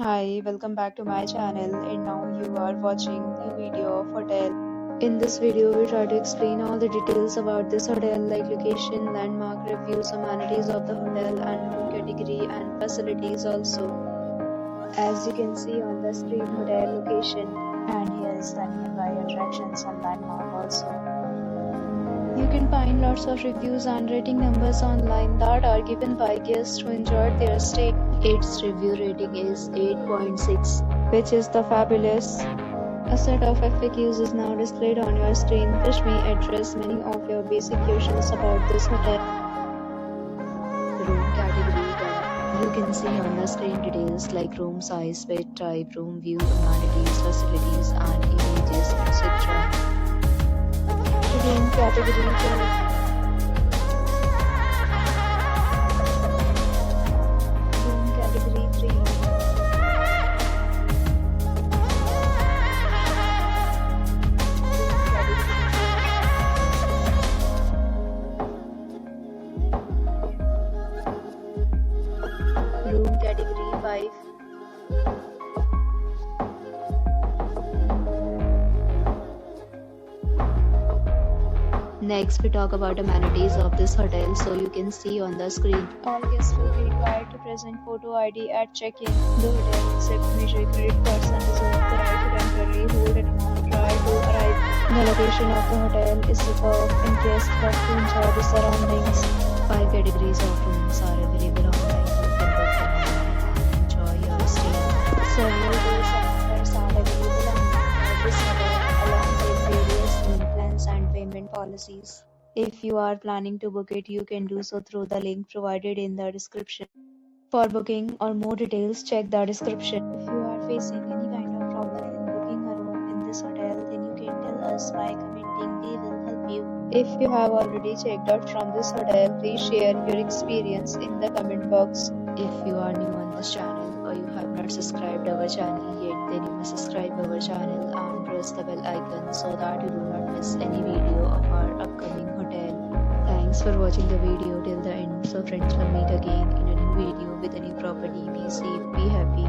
Hi, welcome back to my channel, and now you are watching new video of hotel. In this video, we try to explain all the details about this hotel like location, landmark, reviews, amenities of the hotel and room category and facilities also. As you can see on the screen, hotel location, and here is the nearby attractions and landmark also. You can find lots of reviews and rating numbers online that are given by guests who enjoyed their stay. Its review rating is 8.6, which is the fabulous. A set of FAQs is now displayed on your screen, which may address many of your basic questions about this hotel. Room category 1. You can see on the screen details like room size, bed type, room view, amenities, facilities, and images, etc. Room category 2. Room category 3. Room category 5. Next, we talk about amenities of this hotel, so you can see on the screen. All guests will be required to present photo ID at check-in. The hotel accepts major credit cards and reserves the right to temporarily hold an amount prior to arrival. The location of the hotel is superb and guests love to enjoy the surroundings. 5 categories of rooms are available online. You can book them online and enjoy your stay. Several days and offers are available online at this hotel, along with various meal plans and payment policies. If you are planning to book it, you can do so through the link provided in the description. For booking or more details, check the description. If you are facing any kind of problem in booking a room in this hotel, then you can tell us by commenting. We will help you. If you have already checked out from this hotel, please share your experience in the comment box. If you are new on this channel or you have not subscribed our channel yet, then you must subscribe our channel and press the bell icon so that you do not miss any video of our upcoming hotel. Thanks for watching the video till the end. So friends, will meet again in a new video with a new property. Be safe, be happy.